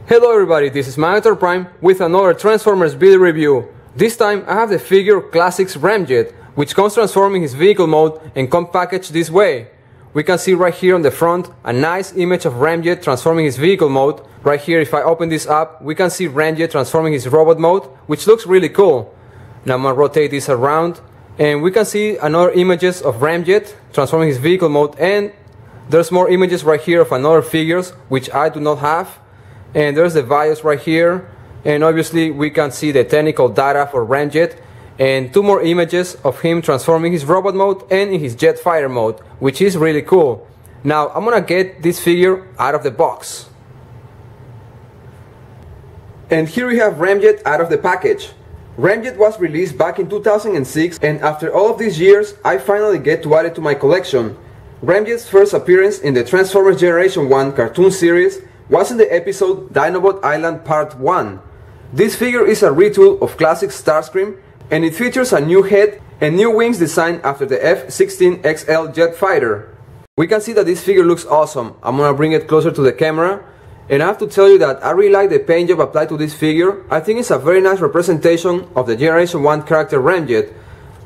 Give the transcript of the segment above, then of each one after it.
Hello everybody, this is Magnetar Prime with another Transformers video review. This time I have the figure Classics Ramjet, which comes transformed in his vehicle mode and comes packaged this way. We can see right here on the front a nice image of Ramjet transforming his vehicle mode. Right here, if I open this up, we can see Ramjet transforming his robot mode, which looks really cool. Now I'm going to rotate this around and we can see another images of Ramjet transforming his vehicle mode, and there's more images right here of another figures which I do not have. And there's the values right here, and obviously we can see the technical data for Ramjet, and two more images of him transforming his robot mode and in his jet fighter mode, which is really cool. Now I'm gonna get this figure out of the box. And here we have Ramjet out of the package. Ramjet was released back in 2006, and after all of these years I finally get to add it to my collection. Ramjet's first appearance in the Transformers Generation 1 cartoon series was in the episode Dinobot Island Part 1. This figure is a retool of classic Starscream, and it features a new head and new wings designed after the F-16XL jet fighter. We can see that this figure looks awesome. I'm gonna bring it closer to the camera, and I have to tell you that I really like the paint job applied to this figure. I think it's a very nice representation of the Generation 1 character Ramjet.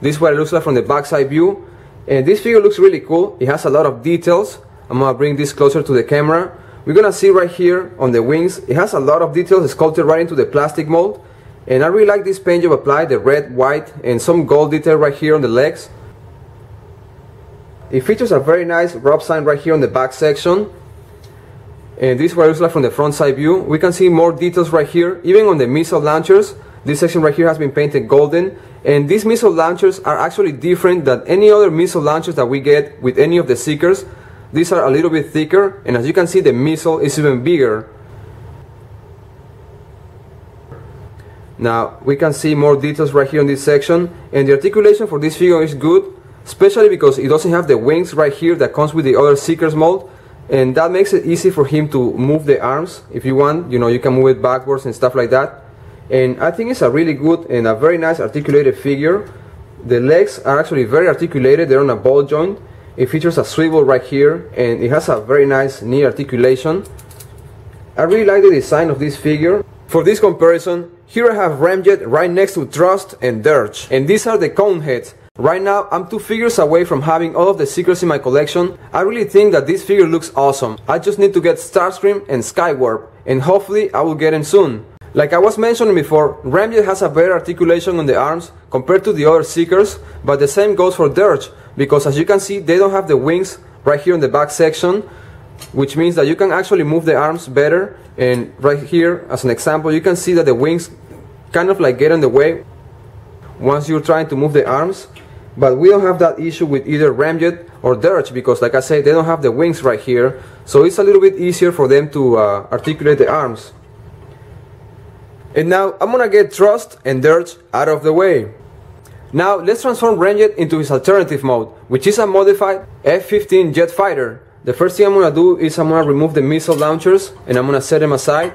This is what it looks like from the backside view, and this figure looks really cool. It has a lot of details. I'm gonna bring this closer to the camera. We're gonna see right here on the wings, it has a lot of details sculpted right into the plastic mold, and I really like this paint job applied, the red, white, and some gold detail right here on the legs. It features a very nice rub sign right here on the back section, and this is what it looks like from the front side view. We can see more details right here, even on the missile launchers. This section right here has been painted golden, and these missile launchers are actually different than any other missile launchers that we get with any of the Seekers. These are a little bit thicker, and as you can see, the missile is even bigger. Now we can see more details right here in this section, and the articulation for this figure is good, especially because it doesn't have the wings right here that comes with the other Seekers mold, and that makes it easy for him to move the arms. If you want, you can move it backwards and stuff like that. And I think it's a really good and a very nice articulated figure. The legs are actually very articulated, they're on a ball joint. It features a swivel right here, and it has a very nice knee articulation. I really like the design of this figure. For this comparison, here I have Ramjet right next to Thrust and Dirge, and these are the cone heads. Right now I'm two figures away from having all of the Seekers in my collection. I really think that this figure looks awesome. I just need to get Starscream and Skywarp, and hopefully I will get him soon. Like I was mentioning before, Ramjet has a better articulation on the arms compared to the other Seekers, but the same goes for Dirge, because as you can see, they don't have the wings right here in the back section, which means that you can actually move the arms better. And right here, as an example, you can see that the wings kind of like get in the way once you're trying to move the arms, but we don't have that issue with either Ramjet or Dirge, because like I said, they don't have the wings right here, so it's a little bit easier for them to articulate the arms. And now I'm gonna get Thrust and Dirge out of the way. Now let's transform Ramjet into his alternative mode, which is a modified F-15 jet fighter. The first thing I'm gonna do is I'm gonna remove the missile launchers and I'm gonna set them aside.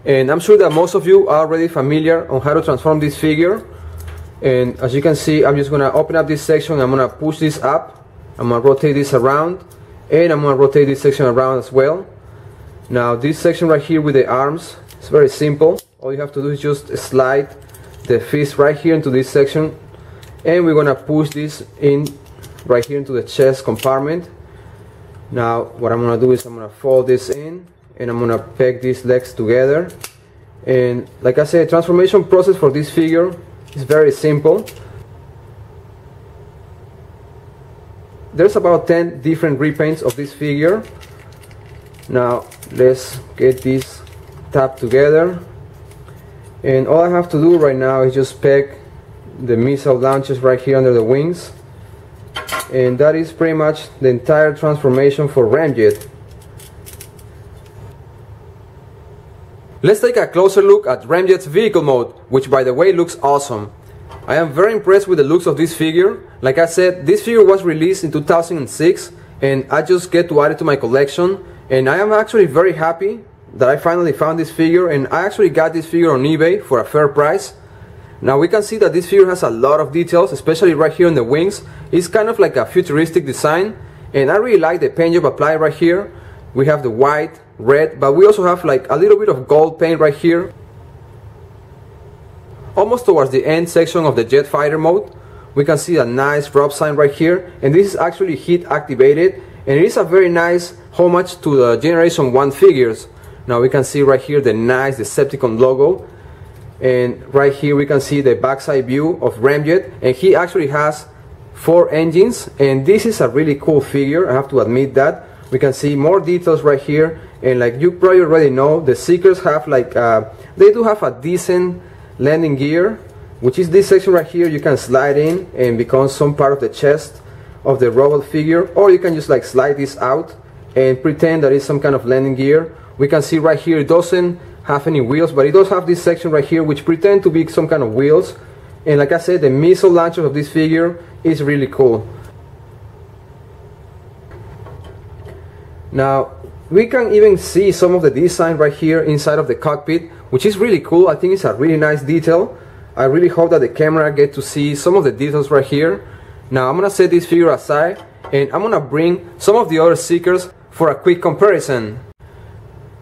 And I'm sure that most of you are already familiar on how to transform this figure. And as you can see, I'm just gonna open up this section, I'm gonna push this up, I'm gonna rotate this around, and I'm gonna rotate this section around as well. Now this section right here with the arms, it's very simple. All you have to do is just slide the fist right here into this section, and we're gonna push this in right here into the chest compartment. Now what I'm gonna do is I'm gonna fold this in, and I'm gonna peg these legs together. And like I said, transformation process for this figure is very simple. There's about 10 different repaints of this figure. Now let's get this tapped together, and all I have to do right now is just peg the missile launchers right here under the wings, and that is pretty much the entire transformation for Ramjet. Let's take a closer look at Ramjet's vehicle mode, which by the way looks awesome. I am very impressed with the looks of this figure. Like I said, this figure was released in 2006, and I just get to add it to my collection, and I am actually very happy that I finally found this figure, and I actually got this figure on eBay for a fair price. Now we can see that this figure has a lot of details, especially right here on the wings. It's kind of like a futuristic design, and I really like the paint job applied right here. we have the white, red, but we also have like a little bit of gold paint right here. Almost towards the end section of the jet fighter mode, we can see a nice drop sign right here, and this is actually heat activated, and it is a very nice homage to the Generation 1 figures. Now we can see right here the nice Decepticon logo, and right here we can see the backside view of Ramjet, and he actually has 4 engines, and this is a really cool figure, I have to admit that. We can see more details right here, and like you probably already know, the Seekers have like they do have a decent landing gear, which is this section right here. You can slide in and become some part of the chest of the robot figure, or you can just like slide this out and pretend that it's some kind of landing gear. We can see right here it doesn't have any wheels, but it does have this section right here which pretend to be some kind of wheels. And like I said, the missile launcher of this figure is really cool. Now we can even see some of the design right here inside of the cockpit, which is really cool. I think it's a really nice detail. I really hope that the camera get to see some of the details right here. Now I'm gonna set this figure aside, and I'm gonna bring some of the other Seekers for a quick comparison.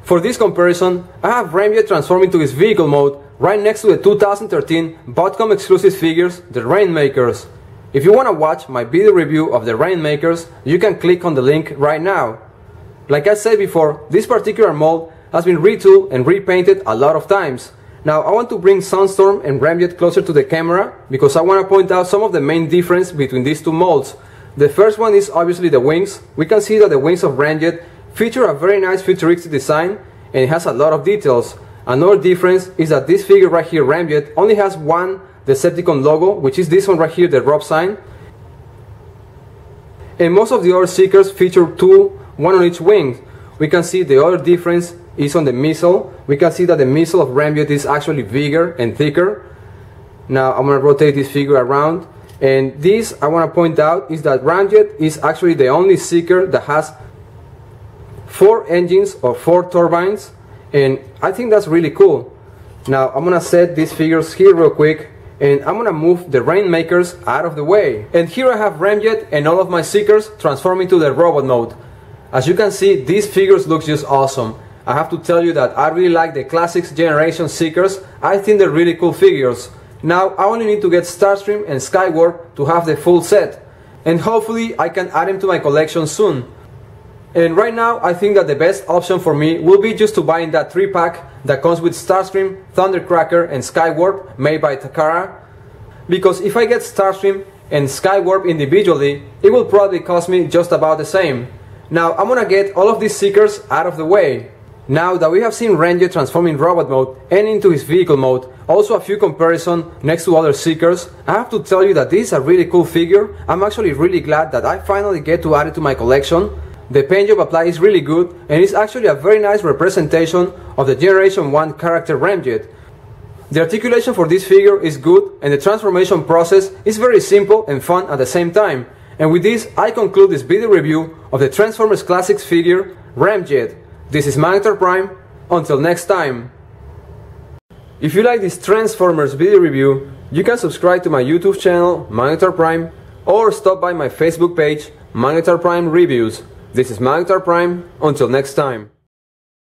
For this comparison, I have Ramjet transforming to his vehicle mode right next to the 2013 Botcom exclusive figures, the Rainmakers. If you wanna watch my video review of the Rainmakers, you can click on the link right now. Like I said before, this particular mold has been retooled and repainted a lot of times. Now I want to bring Sunstorm and Ramjet closer to the camera because I want to point out some of the main difference between these two molds. The first one is obviously the wings. We can see that the wings of Ramjet feature a very nice futuristic design, and it has a lot of details. Another difference is that this figure right here, Ramjet, only has one Decepticon logo, which is this one right here, the drop sign. And most of the other Seekers feature two, one on each wing. We can see the other difference is on the missile. We can see that the missile of Ramjet is actually bigger and thicker. Now I'm going to rotate this figure around, and this I want to point out is that Ramjet is actually the only Seeker that has 4 engines or 4 turbines, and I think that's really cool. Now I'm going to set these figures here real quick, and I'm going to move the Rainmakers out of the way. And here I have Ramjet and all of my Seekers transforming to the robot mode. As you can see, these figures look just awesome. I have to tell you that I really like the Classics Generation Seekers. I think they're really cool figures. Now I only need to get Starscream and Skywarp to have the full set, and hopefully I can add them to my collection soon. And right now I think that the best option for me will be just to buy in that 3-pack that comes with Starscream, Thundercracker and Skywarp made by Takara. Because if I get Starscream and Skywarp individually, it will probably cost me just about the same. Now I'm gonna get all of these Seekers out of the way. Now that we have seen Ramjet transform in robot mode and into his vehicle mode, also a few comparisons next to other Seekers, I have to tell you that this is a really cool figure. I'm actually really glad that I finally get to add it to my collection. The paint job applied is really good, and it's actually a very nice representation of the Generation 1 character Ramjet. The articulation for this figure is good, and the transformation process is very simple and fun at the same time. And with this, I conclude this video review of the Transformers Classics figure, Ramjet. This is Magnetar Prime. Until next time. If you like this Transformers video review, you can subscribe to my YouTube channel, Magnetar Prime, or stop by my Facebook page, Magnetar Prime Reviews. This is Magnetar Prime. Until next time.